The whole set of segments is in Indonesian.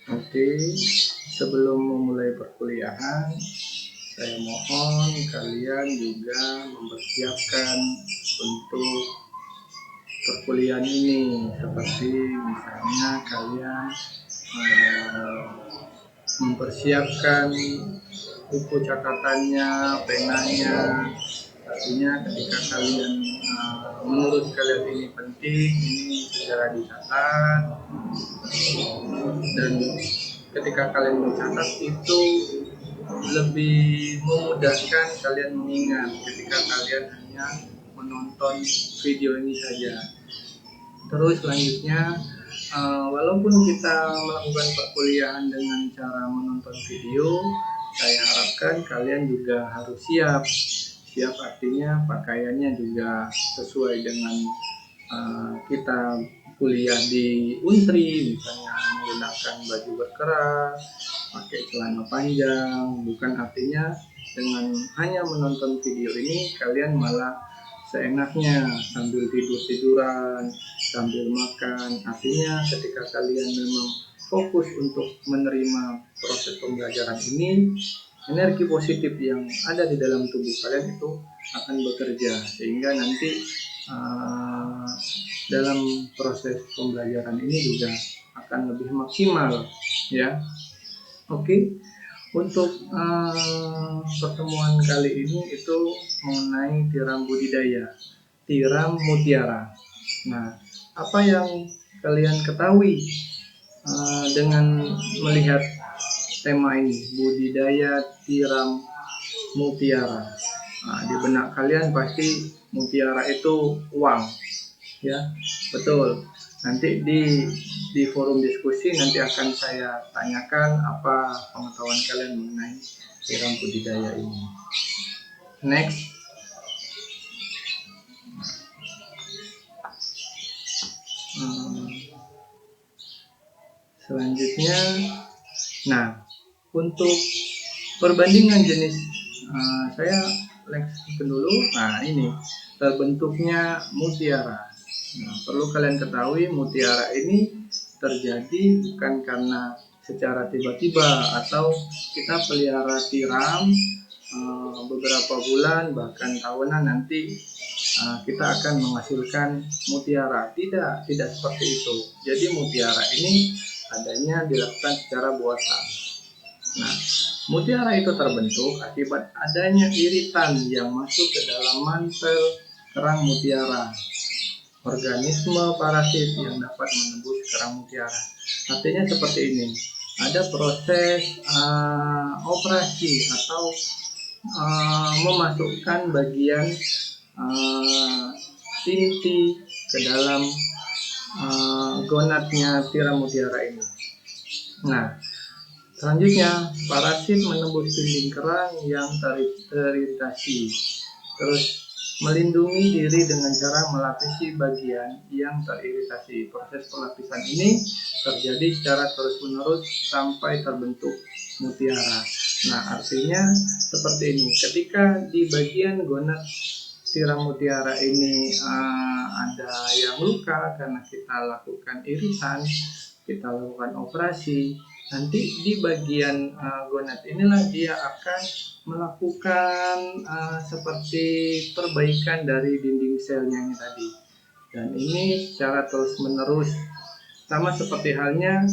Oke, sebelum memulai perkuliahan, saya mohon kalian juga mempersiapkan untuk perkuliahan ini, seperti misalnya kalian eh, mempersiapkan buku catatannya, penanya. Artinya ketika kalian menurut kalian ini penting, ini segera dicatat, dan ketika kalian mencatat itu lebih memudahkan kalian mengingat ketika kalian hanya menonton video ini saja. Terus selanjutnya, walaupun kita melakukan perkuliahan dengan cara menonton video, saya harapkan kalian juga harus siap. Siap artinya pakaiannya juga sesuai dengan kita kuliah di Untri, misalnya menggunakan baju berkeras, pakai celana panjang. Bukan artinya dengan hanya menonton video ini kalian malah seenaknya sambil tidur-tiduran, sambil makan. Artinya ketika kalian memang fokus untuk menerima proses pembelajaran ini, energi positif yang ada di dalam tubuh kalian itu akan bekerja, sehingga nanti dalam proses pembelajaran ini juga akan lebih maksimal, ya. Oke, untuk pertemuan kali ini itu mengenai tiram budidaya, tiram mutiara. Nah, apa yang kalian ketahui dengan melihat tema ini, budidaya tiram mutiara? Nah, di benak kalian pasti mutiara itu uang, ya, betul. Nanti di forum diskusi nanti akan saya tanyakan apa pengetahuan kalian mengenai tiram budidaya ini. Next. Selanjutnya, nah, untuk perbandingan jenis, saya lanjutkan dulu. Nah, ini terbentuknya mutiara. Nah, perlu kalian ketahui, mutiara ini terjadi bukan karena secara tiba-tiba atau kita pelihara tiram beberapa bulan bahkan tahunan nanti kita akan menghasilkan mutiara. Tidak seperti itu. Jadi mutiara ini adanya dilakukan secara buatan. Nah, mutiara itu terbentuk akibat adanya iritan yang masuk ke dalam mantel kerang mutiara, organisme parasit yang dapat menembus kerang mutiara. Artinya seperti ini, ada proses operasi atau memasukkan bagian inti ke dalam gonadnya tiram mutiara ini. Nah, selanjutnya parasit menembus dinding kerang yang teriritasi, terus melindungi diri dengan cara melapisi bagian yang teriritasi. Proses pelapisan ini terjadi secara terus-menerus sampai terbentuk mutiara. Nah, artinya seperti ini. Ketika di bagian gonad tiram mutiara ini ada yang luka karena kita lakukan irisan, kita lakukan operasi, nanti di bagian gonad inilah dia akan melakukan seperti perbaikan dari dinding selnya ini tadi. Dan ini secara terus menerus, sama seperti halnya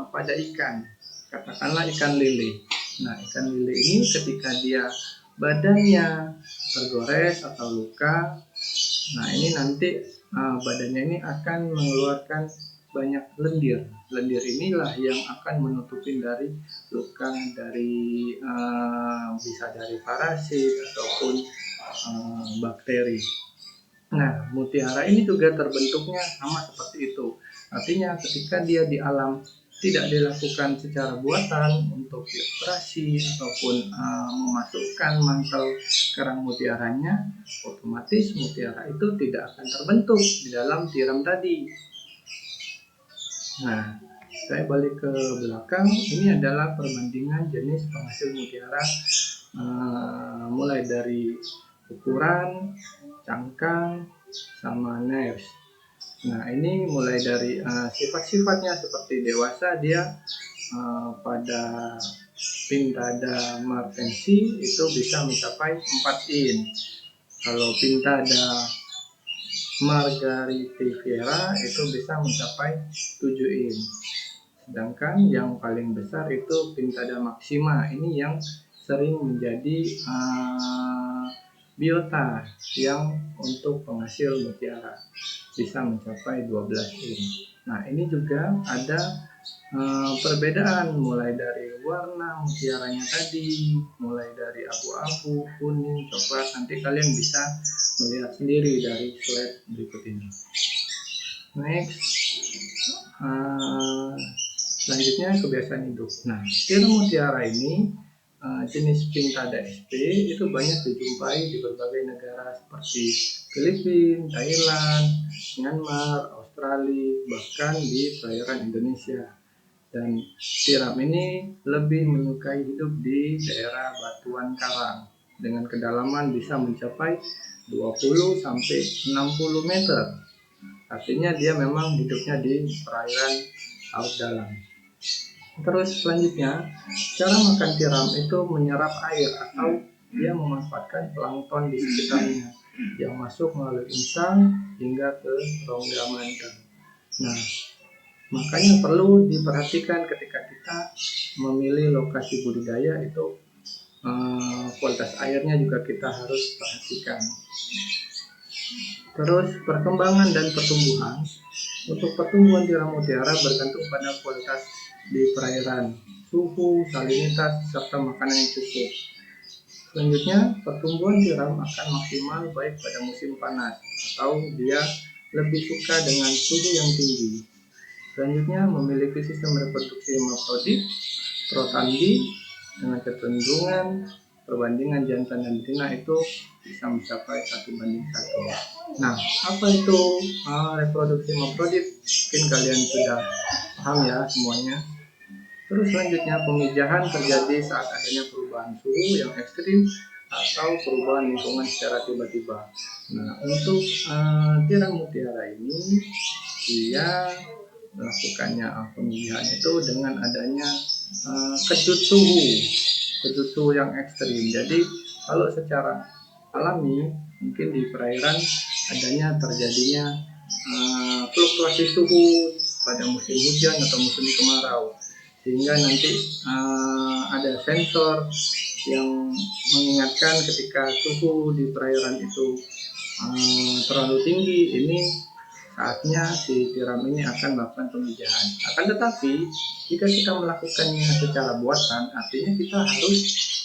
pada ikan, katakanlah ikan lele. Nah, ikan lele ini ketika dia badannya tergores atau luka, nah ini nanti badannya ini akan mengeluarkan banyak lendir. Lendir inilah yang akan menutupin dari luka dari bisa dari parasit ataupun bakteri. Nah, mutiara ini juga terbentuknya sama seperti itu. Artinya ketika dia di alam tidak dilakukan secara buatan untuk dioperasi ataupun memasukkan mantel kerang mutiaranya, otomatis mutiara itu tidak akan terbentuk di dalam tiram tadi. Nah, saya balik ke belakang. Ini adalah perbandingan jenis penghasil mutiara mulai dari ukuran, cangkang, sama nerves. Nah, ini mulai dari sifat-sifatnya. Seperti dewasa dia pada Pintada martensi itu bisa mencapai 4 in. Kalau Pintada margaritifera itu bisa mencapai 7 in. Sedangkan yang paling besar itu Pintada maxima, ini yang sering menjadi biota yang untuk penghasil mutiara, bisa mencapai 12 in. Nah, ini juga ada perbedaan mulai dari warna mutiaranya tadi, mulai dari abu-abu, kuning, coklat. Nanti kalian bisa melihat sendiri dari slide berikut ini. Next, selanjutnya kebiasaan hidup. Nah, tiram mutiara ini jenis Pintada sp itu banyak dijumpai di berbagai negara seperti Filipina, Thailand, Myanmar, Australia, bahkan di perairan Indonesia. Dan tiram ini lebih menyukai hidup di daerah batuan karang dengan kedalaman bisa mencapai 20 sampai 60 meter. Artinya dia memang hidupnya di perairan laut dalam. Terus selanjutnya, cara makan tiram itu menyerap air atau dia memanfaatkan plankton di sekitarnya yang masuk melalui insang hingga ke rongga mantan. Nah, makanya perlu diperhatikan ketika kita memilih lokasi budidaya itu, kualitas airnya juga kita harus perhatikan. Terus perkembangan dan pertumbuhan. Untuk pertumbuhan tiram mutiara bergantung pada kualitas di perairan, suhu, salinitas, serta makanan yang cukup. Selanjutnya, pertumbuhan tiram akan maksimal baik pada musim panas atau dia lebih suka dengan suhu yang tinggi. Selanjutnya, memiliki sistem reproduksi hemafrodit, protandi, dengan kecenderungan perbandingan jantan dan betina itu bisa mencapai 1:1. Nah, apa itu reproduksi hemafrodit? Mungkin kalian sudah paham ya semuanya. Terus selanjutnya, pemijahan terjadi saat adanya perubahan suhu yang ekstrim atau perubahan lingkungan secara tiba-tiba. Nah, untuk tiram mutiara ini dia melakukannya pemijahan itu dengan adanya kejut suhu yang ekstrim. Jadi kalau secara alami mungkin di perairan terjadinya fluktuasi suhu pada musim hujan atau musim kemarau, sehingga nanti ada sensor yang mengingatkan ketika suhu di perairan itu terlalu tinggi, ini saatnya si tiram ini akan melakukan pemijahan. Akan tetapi jika kita melakukannya secara buatan, artinya kita harus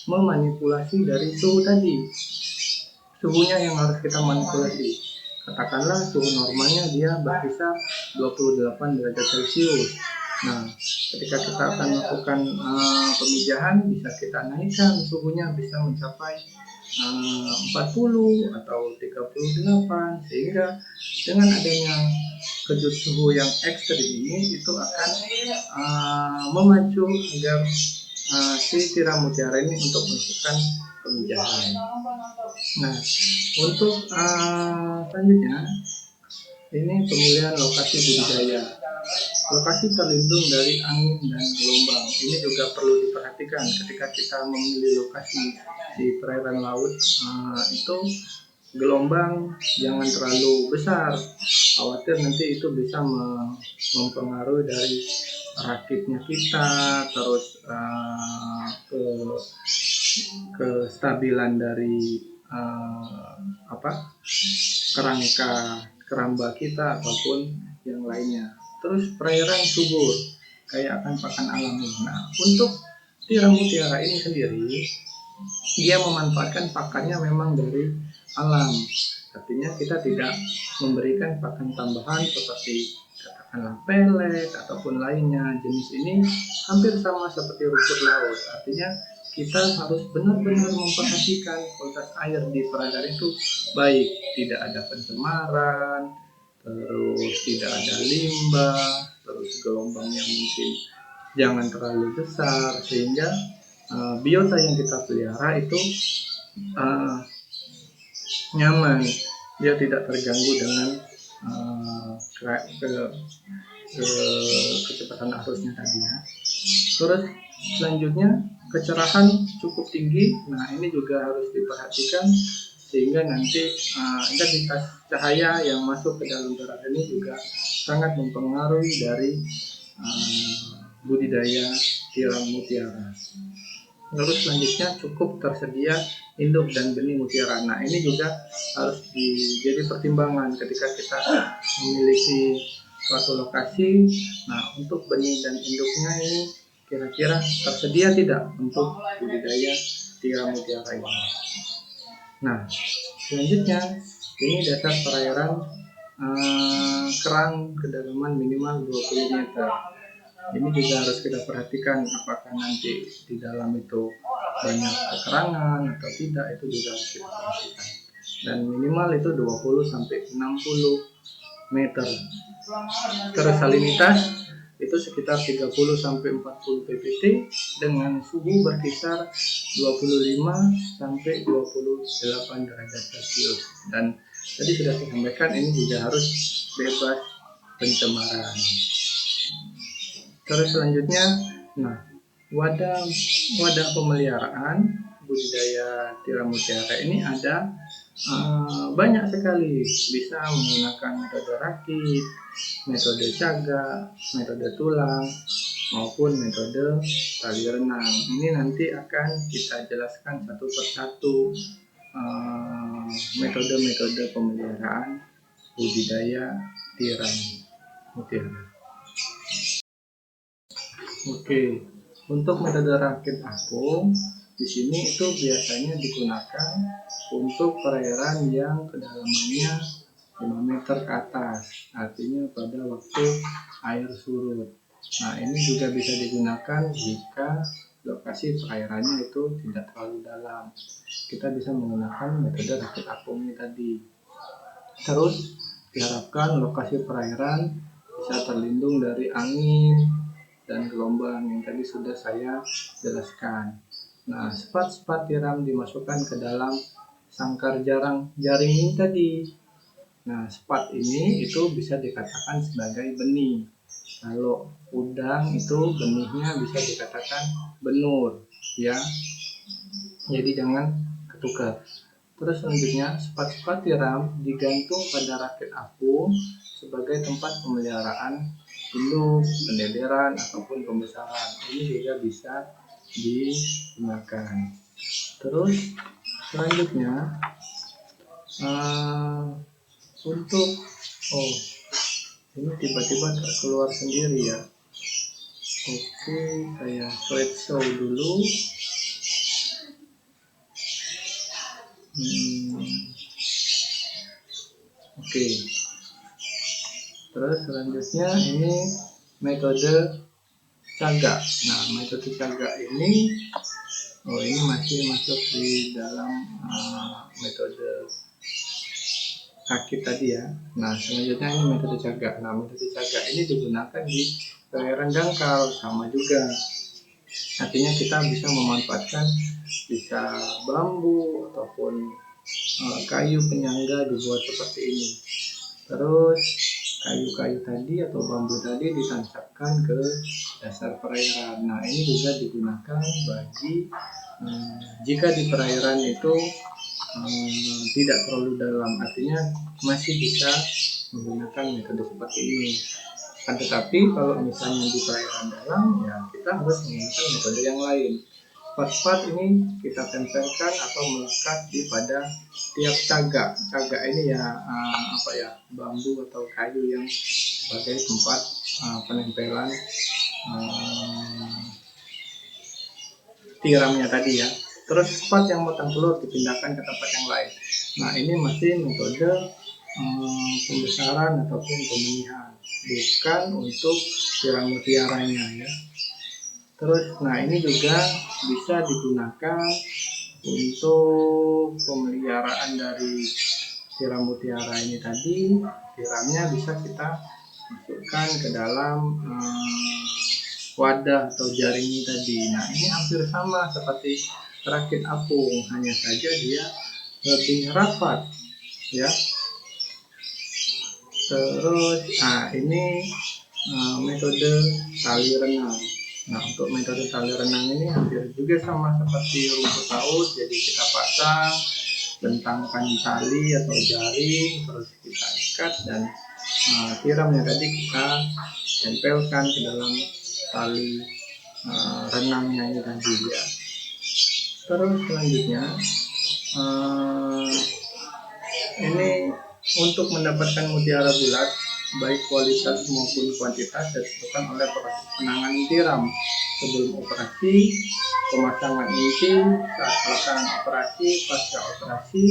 memanipulasi dari suhu tadi. Suhunya yang harus kita manipulasi. Katakanlah suhu normalnya dia berkisar 28 derajat Celcius. Nah, ketika kita akan melakukan pemijahan, bisa kita naikkan suhunya bisa mencapai 40 atau 38, sehingga dengan adanya kejut suhu yang ekstrim ini itu akan memacu agar si tiram mutiara ini untuk melakukan pemijahan. Nah, untuk selanjutnya ini pemilihan lokasi budidaya. Lokasi terlindung dari angin dan gelombang ini juga perlu diperhatikan ketika kita memilih lokasi di perairan laut. Itu gelombang jangan terlalu besar, khawatir nanti itu bisa mempengaruhi dari rakitnya kita, terus kestabilan dari keramba kita ataupun yang lainnya. Terus perairan subur, kaya akan pakan alami. Nah, untuk tiram mutiara ini sendiri, dia memanfaatkan pakannya memang dari alam. Artinya kita tidak memberikan pakan tambahan seperti katakanlah pelet ataupun lainnya. Jenis ini hampir sama seperti rumput laut. Artinya kita harus benar-benar memperhatikan kualitas air di perairan itu baik, tidak ada pencemaran, terus tidak ada limbah, terus gelombangnya mungkin jangan terlalu besar, sehingga biota yang kita pelihara itu nyaman, dia tidak terganggu dengan kecepatan arusnya tadi ya. Terus selanjutnya kecerahan cukup tinggi. Nah ini juga harus diperhatikan sehingga nanti intensitas cahaya yang masuk ke dalam darah ini juga sangat mempengaruhi dari budidaya tiram mutiara. Terus selanjutnya cukup tersedia induk dan benih mutiara. Nah ini juga harus jadi pertimbangan ketika kita memiliki suatu lokasi. Nah untuk benih dan induknya ini kira-kira tersedia tidak untuk budidaya tiram mutiara ini. Nah selanjutnya ini dasar perairan kerang kedalaman minimal 20 meter. Ini juga harus kita perhatikan apakah nanti di dalam itu banyak kekerangan atau tidak, itu juga harus kita perhatikan. Dan minimal itu 20 sampai 60 meter. Terus salinitas itu sekitar 30 sampai 40 ppt dengan suhu berkisar 25 sampai 28 derajat Celcius. Dan tadi sudah saya sampaikan ini juga harus bebas pencemaran. Terus selanjutnya, nah wadah pemeliharaan budidaya tiram mutiara ini ada banyak sekali. Bisa menggunakan metode rakit, metode caga, metode tulang, maupun metode tali renang. Ini nanti akan kita jelaskan satu persatu metode-metode pemeliharaan budidaya tiram mutiara. Oke, untuk metode rakit apung di sini itu biasanya digunakan untuk perairan yang kedalamannya 5 meter ke atas, artinya pada waktu air surut. Nah, ini juga bisa digunakan jika lokasi perairannya itu tidak terlalu dalam. Kita bisa menggunakan metode rakit apung ini tadi. Terus diharapkan lokasi perairan bisa terlindung dari angin dan gelombang yang tadi sudah saya jelaskan. Nah, sepat tiram dimasukkan ke dalam sangkar jaring ini tadi. Nah, sepat ini itu bisa dikatakan sebagai benih. Kalau udang itu benihnya bisa dikatakan benur, ya. Jadi jangan ketukar. Terus selanjutnya sepat tiram digantung pada rakit apung sebagai tempat pemeliharaan induk, pendederan, ataupun pembesaran. Ini juga bisa digunakan. Terus selanjutnya untuk ini tiba-tiba keluar sendiri ya. Oke, saya slideshow dulu. Oke. Terus selanjutnya ini metode caga. Nah, metode caga ini masih masuk di dalam metode rakit tadi ya. Nah, selanjutnya ini metode caga. Nah, metode caga ini digunakan di perairan dangkal sama juga. Artinya kita bisa memanfaatkan bisa bambu ataupun kayu penyangga dibuat seperti ini. Terus kayu-kayu tadi atau bambu tadi ditancapkan ke dasar perairan. Nah, ini juga digunakan bagi jika di perairan itu tidak terlalu dalam, artinya masih bisa menggunakan metode seperti ini. Tetapi kalau misalnya di perairan dalam, ya kita harus menggunakan metode yang lain. Sepat ini kita tempelkan atau melekat di pada tiap caga. Caga ini ya bambu atau kayu yang sebagai tempat penempelan tiramnya tadi ya. Terus sepat yang matang telur dipindahkan ke tempat yang lain. Nah, ini masih metode pembesaran ataupun pembenihan, bukan untuk tiram mutiaranya ya. Terus, nah ini juga bisa digunakan untuk pemeliharaan dari tiram mutiara ini tadi. Tiramnya bisa kita masukkan ke dalam wadah atau jaring ini tadi. Nah, ini hampir sama seperti rakit apung, hanya saja dia lebih rapat ya. Terus, ini metode tali renang. Nah, untuk metode tali renang ini hampir juga sama seperti rumput laut, jadi kita pasang, bentangkan tali atau jaring, terus kita ikat dan tiramnya tadi kita tempelkan ke dalam tali renangnya ini tadi ya. Terus selanjutnya ini untuk mendapatkan mutiara bulat baik kualitas maupun kuantitas ditentukan oleh proses penanganan tiram sebelum operasi, pemasangan inti saat pelaksanaan operasi, pasca operasi,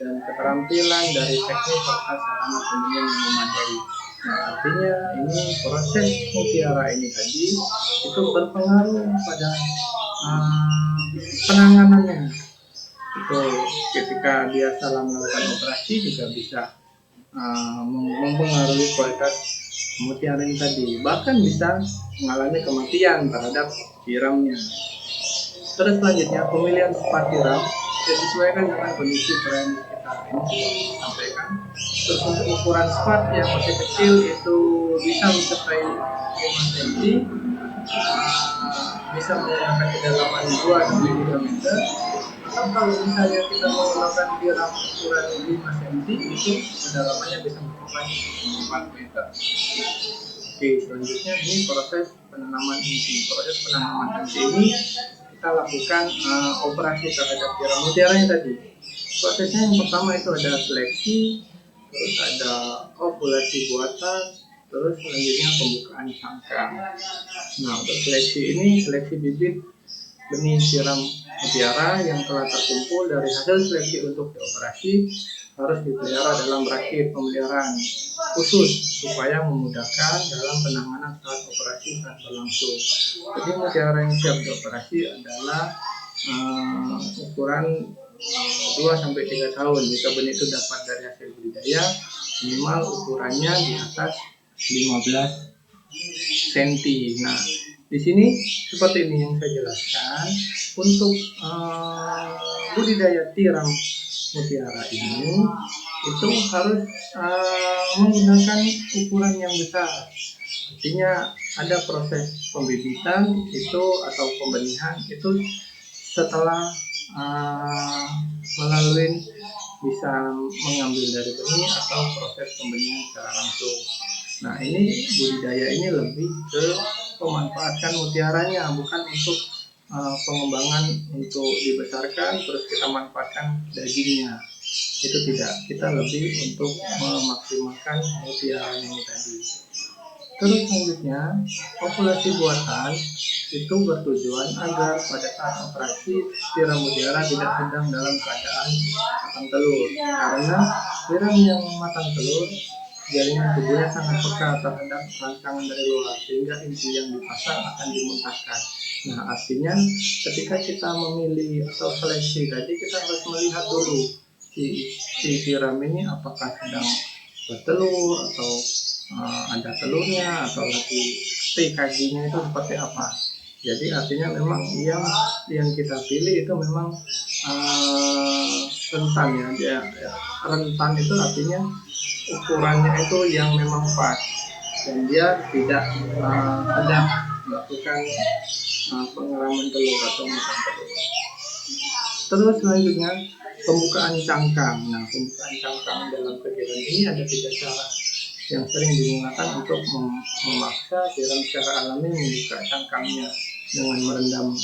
dan keterampilan dari teknik serta sarana pembinaan yang memadai. Nah, artinya ini proses mutiara ini tadi itu berpengaruh pada penanganannya. Itu ketika dia salah melakukan operasi juga bisa mempengaruhi kualitas mutiara ini tadi, bahkan bisa mengalami kematian terhadap tiramnya. Terus selanjutnya pemilihan spot tiram disesuaikan dengan kondisi premis kita ini sampaikan. Terus untuk ukuran spot yang masih kecil itu bisa mencapai 5 cm, bisa menggunakan kedalaman 2 sampai 3 meter. Atau kalau misalnya kita menggunakan tiram ukuran 5 cm itu kedalamannya bisa mencapai 4 meter. Oke, selanjutnya ini proses penanaman inti. Proses penanaman inti ini kita lakukan operasi terhadap tiram mutiaranya tadi. Prosesnya yang pertama itu ada seleksi, terus ada ovulasi buatan, terus selanjutnya pembukaan cangkang. Nah, untuk seleksi ini seleksi bibit benih tiram mutiara yang telah terkumpul dari hasil seleksi untuk dioperasi harus dipelihara dalam rakit pemeliharaan khusus supaya memudahkan dalam penanganan saat operasi saat berlangsung. Jadi mutiara yang siap dioperasi adalah ukuran 2-3 tahun. Jika benih itu dapat dari hasil budidaya, minimal ukurannya di atas 15 cm. Nah, di sini seperti ini yang saya jelaskan. Untuk budidaya tiram mutiara ini itu harus menggunakan ukuran yang besar. Artinya ada proses pembibitan itu atau pembenihan itu setelah melalui bisa mengambil dari benih atau proses pembenihan secara langsung. Nah, ini budidaya ini lebih ke memanfaatkan mutiaranya, bukan untuk pengembangan untuk dibesarkan terus kita manfaatkan dagingnya. Itu tidak, kita lebih untuk memaksimalkan mutiara ini tadi. Terus selanjutnya ovulasi buatan itu bertujuan agar pada saat operasi tiram mutiara tidak sedang dalam keadaan matang telur, karena tiram yang matang telur jaringan tubuhnya sangat peka terhadap rangsangan dari luar sehingga inti yang dipasang akan dimuntahkan. Nah, artinya ketika kita memilih atau seleksi tadi kita harus melihat dulu si tiram ini apakah sedang bertelur atau ada telurnya atau lagi TKG-nya itu seperti apa. Jadi artinya memang yang kita pilih itu memang rentan ya. Rentan itu artinya ukurannya itu yang memang pas dan dia tidak sedang melakukan pengeraman telur atau matang telur. Terus selanjutnya pembukaan cangkang. Nah, pembukaan cangkang dalam kegiatan ini ada 3 cara yang sering digunakan untuk memaksa tiram secara alami membuka cangkangnya dengan merendam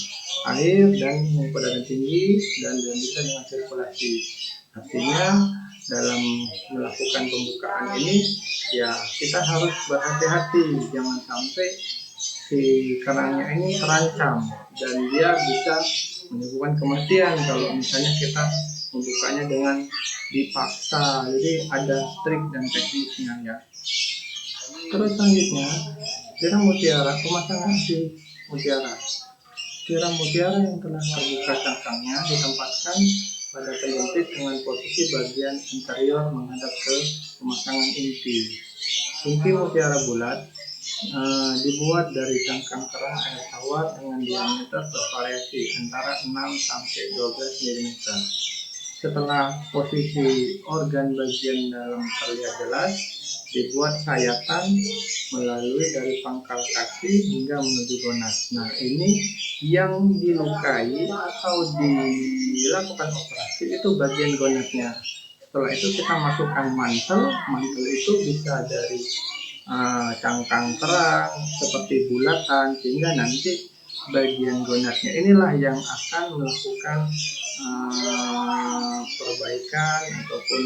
air dan mengudara tinggi dan dilanjutkan dengan sirkulasi. Artinya dalam melakukan pembukaan ini ya kita harus berhati-hati, jangan sampai si kerangnya ini terancam dan dia bisa menyebabkan kematian kalau misalnya kita membukanya dengan dipaksa. Jadi ada trik dan tekniknya ya. Terus selanjutnya tiram mutiara, pemasangan si mutiara. Tiram mutiara yang telah terbuka cangkangnya ditempatkan pada pelintir dengan posisi bagian interior menghadap ke pemasangan inti. Inti mutiara bulat dibuat dari cangkang kerang air tawar dengan diameter bervariasi antara 6 sampai 12 mm. Setelah posisi organ bagian dalam terlihat jelas, dibuat sayatan melalui dari pangkal kaki hingga menuju gonat. Nah, ini yang dilukai atau dilakukan operasi itu bagian gonatnya. Setelah itu kita masukkan mantel. Mantel itu bisa dari cangkang terang seperti bulatan, sehingga nanti bagian gonatnya inilah yang akan melakukan perbaikan, ataupun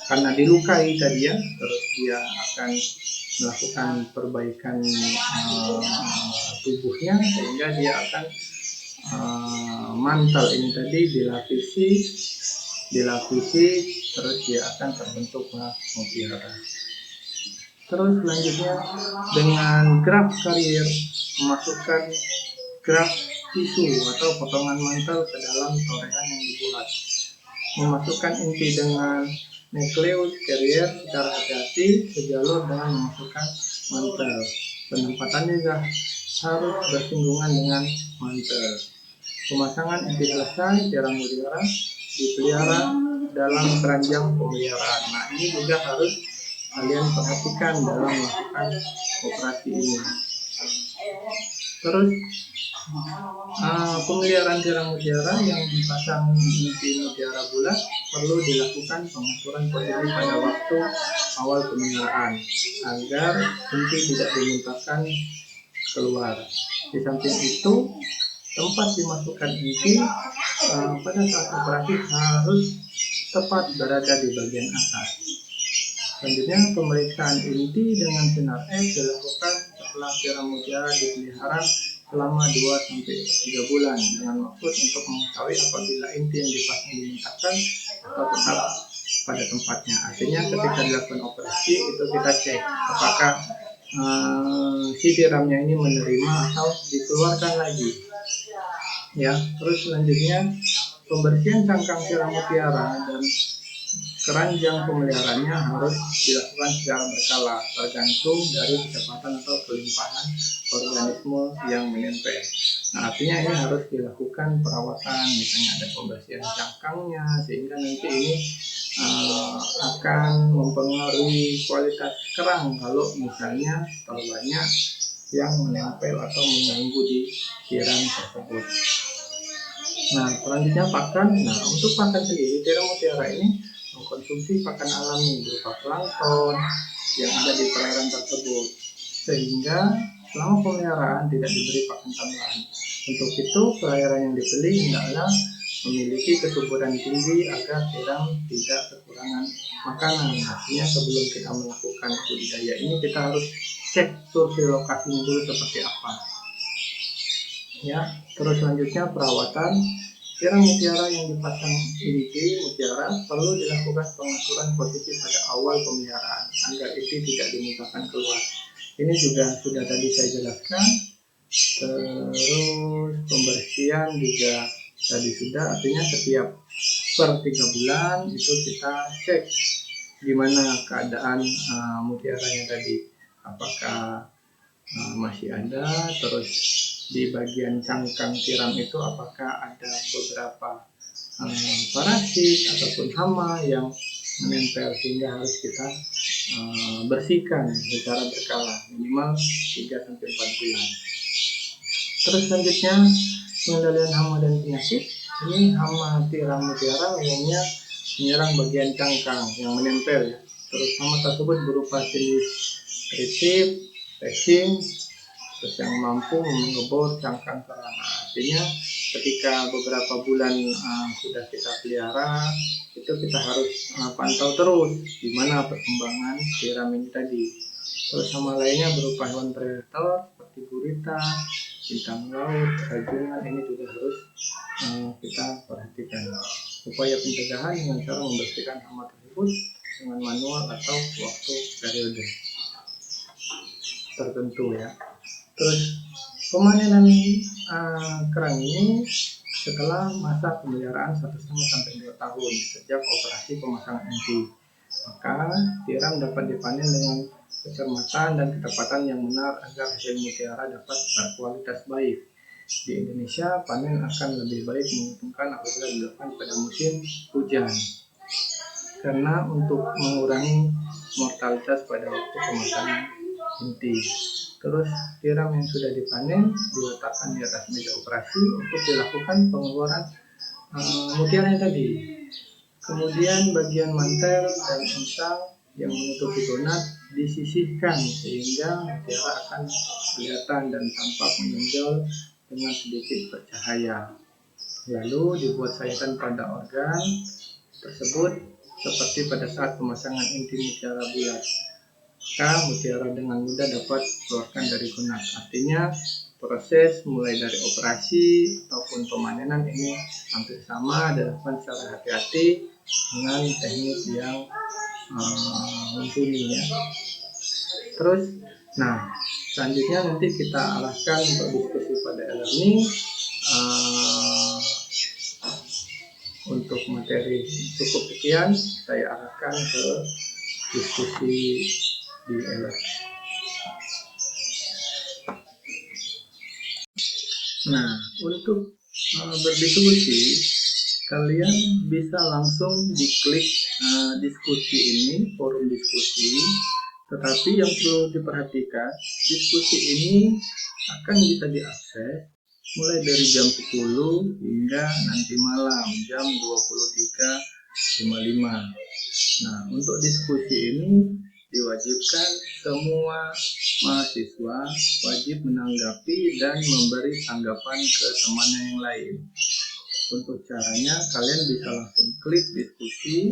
karena dilukai tadi ya, terus dia akan melakukan perbaikan tubuhnya, sehingga dia akan mantel ini tadi dilapisi, terus dia akan terbentuklah mutiara. Terus selanjutnya dengan graft carrier, memasukkan graft tisu atau potongan mantel ke dalam torehan yang dibuat. Memasukkan inti dengan nucleus carrier secara hati-hati sejalur dengan memasukkan mantel. Penempatannya juga harus bersinggungan dengan mantel. Pemasangan inti selesai, tiram mutiara dipelihara dalam keranjang pemeliharaan. Nah, ini juga harus kalian perhatikan dalam melakukan operasi ini. Terus pemeliharaan tiram mutiara yang dipasang inti mutiara bulat perlu dilakukan pengaturan posisi pada waktu awal pemeliharaan agar inti tidak dimuntahkan keluar. Di samping itu, tempat dimasukkan inti pada saat operasi harus tepat berada di bagian atas. Selanjutnya, pemeriksaan inti dengan sinar X dilakukan setelah tiram mutiara dipelihara selama 2-3 bulan dengan maksud untuk mengetahui apabila inti yang dipasang dimuntahkan atau tetap pada tempatnya. Artinya ketika dilakukan operasi itu kita cek apakah si tiramnya ini menerima atau dikeluarkan lagi. Ya, terus selanjutnya pembersihan cangkang tiram mutiara dan keranjang pemeliharaannya harus dilakukan secara berkala tergantung dari kecepatan atau kelimpahan organisme yang menempel. Nah, artinya ini harus dilakukan perawatan, misalnya ada pembersihan cangkangnya, sehingga nanti ini akan mempengaruhi kualitas kerang kalau misalnya terlalu banyak yang menempel atau mengganggu di tiram tersebut. Nah, selanjutnya pakan. Nah, untuk pakan sendiri, tiram mutiara ini mengkonsumsi pakan alami berupa plankton yang ada di perairan tersebut, sehingga selama pemeliharaan tidak diberi pakan tambahan. Untuk itu, perairan yang dibeli hendaklah memiliki kesuburan tinggi agar tiram tidak kekurangan makanan. Artinya sebelum kita melakukan budidaya ini, kita harus cek survei lokasinya dulu seperti apa. Ya, terus selanjutnya perawatan. Tiram mutiara yang dipasang inti mutiara perlu dilakukan pengaturan posisi pada awal pemeliharaan agar inti tidak dimuntahkan keluar. Ini juga sudah tadi saya jelaskan. Terus pembersihan juga tadi sudah, artinya setiap per 3 bulan itu kita cek gimana keadaan mutiaranya tadi, apakah masih ada. Terus di bagian cangkang tiram itu apakah ada beberapa parasit ataupun hama yang menempel, sehingga harus kita bersihkan secara berkala minimal 3-4 bulan. Terus selanjutnya pengendalian hama dan penyakit. Ini hama tiram mutiara umumnya menyerang bagian cangkang yang menempel ya. Terus hama tersebut berupa jenis tritif, racing, terus yang mampu mengebor cangkang terang. Artinya ketika beberapa bulan sudah kita pelihara, itu kita harus pantau terus gimana perkembangan tiram ini tadi. Terus hama lainnya berupa hewan predator seperti gurita, bintang laut, rajungan, ini juga harus kita perhatikan. Upaya pencegahan dengan cara membersihkan hama tersebut dengan manual atau waktu periode tertentu ya. Terus pemanenan kerang ini setelah masa pemeliharaan 1,5-2 tahun sejak operasi pemasangan inti, maka tiram dapat dipanen dengan kecermatan dan ketepatan yang benar agar hasil mutiara dapat berkualitas baik. Di Indonesia, panen akan lebih baik menguntungkan apabila dilakukan pada musim hujan, karena untuk mengurangi mortalitas pada waktu pemasangan inti. Terus tiram yang sudah dipanen diletakkan di atas meja operasi untuk dilakukan pengeluaran mutiara tadi. Kemudian bagian mantel dan insang yang menutupi donat disisihkan sehingga mutiara akan kelihatan dan tampak menonjol dengan sedikit bercahaya. Lalu dibuat sayatan pada organ tersebut seperti pada saat pemasangan inti mutiara bulat. Maka mutiara dengan mudah dapat keluarkan dari donat. Artinya proses mulai dari operasi ataupun pemanenan ini hampir sama, dilakukan secara hati-hati dengan teknik yang mumpuni ya. Terus, selanjutnya nanti kita arahkan untuk diskusi pada e-learning. Untuk materi cukup sekian, saya arahkan ke diskusi di e-learning. Untuk berdiskusi, kalian bisa langsung diklik diskusi ini, forum diskusi. Tetapi yang perlu diperhatikan, diskusi ini akan bisa diakses mulai dari jam 10 hingga nanti malam jam 23.55. Untuk diskusi ini diwajibkan semua mahasiswa wajib menanggapi dan memberi tanggapan ke temannya yang lain. Untuk caranya, kalian bisa langsung klik diskusi.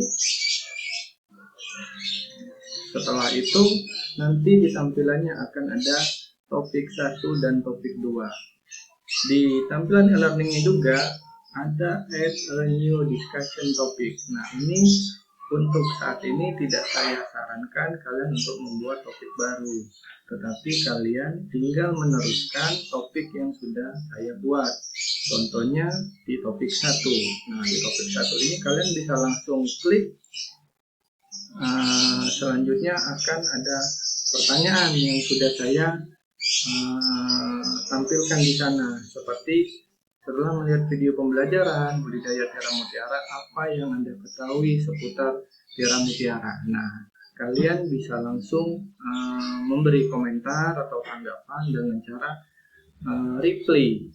Setelah itu, nanti di tampilannya akan ada topik 1 dan topik 2. Di tampilan e-learning juga ada add a new discussion topic. Ini untuk saat ini tidak saya sarankan kalian untuk membuat topik baru, tetapi kalian tinggal meneruskan topik yang sudah saya buat. Contohnya di topik 1. Di topik 1 ini kalian bisa langsung klik. Selanjutnya akan ada pertanyaan yang sudah saya tampilkan di sana, seperti setelah melihat video pembelajaran budidaya tiara mutiara, apa yang Anda ketahui seputar tiara mutiara. Kalian bisa langsung memberi komentar atau tanggapan dengan cara reply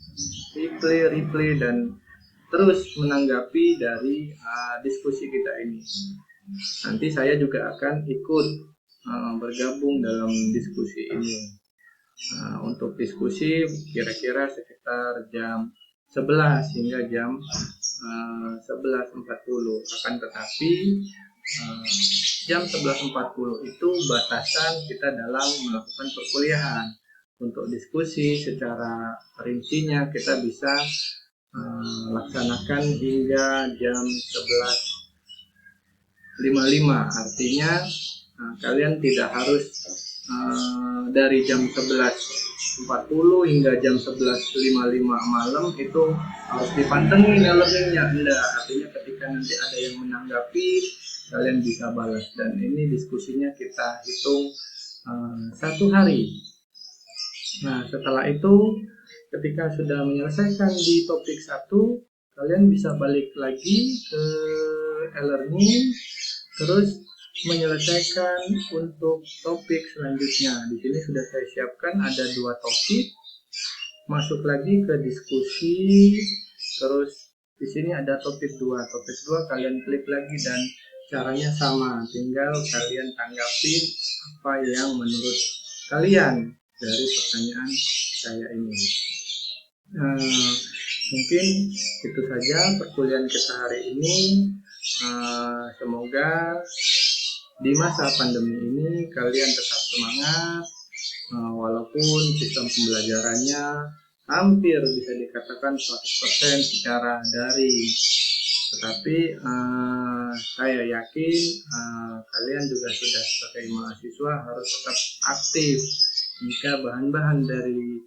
dan terus menanggapi dari diskusi kita ini. Nanti saya juga akan ikut bergabung dalam diskusi ini. Untuk diskusi kira-kira sekitar jam 11 hingga jam 11.40. Akan tetapi jam 11.40 itu batasan kita dalam melakukan perkuliahan. Untuk diskusi secara rincinya kita bisa laksanakan hingga jam 11.55. Artinya kalian tidak harus dari jam 11.40 hingga jam 11.55 malam itu harus dipantengin e-learningnya. Artinya ketika nanti ada yang menanggapi, kalian bisa balas. Dan ini diskusinya kita hitung 1 hari. Setelah itu ketika sudah menyelesaikan di topik 1, kalian bisa balik lagi ke e-learning terus menyelesaikan untuk topik selanjutnya. Di sini sudah saya siapkan ada 2 topik. Masuk lagi ke diskusi. Terus di sini ada topik 2. Topik 2 kalian klik lagi dan caranya sama. Tinggal kalian tanggapi apa yang menurut kalian dari pertanyaan saya ini. Mungkin itu saja perkuliahan kita hari ini. Semoga di masa pandemi ini kalian tetap semangat, walaupun sistem pembelajarannya hampir bisa dikatakan 100% secara daring. Tetapi saya yakin kalian juga sudah sebagai mahasiswa harus tetap aktif. Jika bahan-bahan dari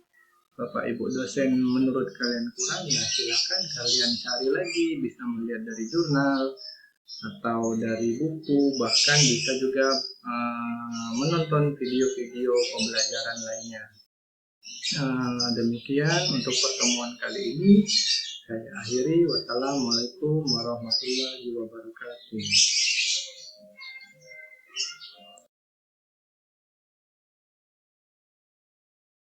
Bapak Ibu dosen menurut kalian kurang, ya silakan kalian cari lagi, bisa melihat dari jurnal atau dari buku, bahkan bisa juga menonton video-video pembelajaran lainnya. Demikian untuk pertemuan kali ini. Saya akhiri. Wassalamualaikum warahmatullahi wabarakatuh.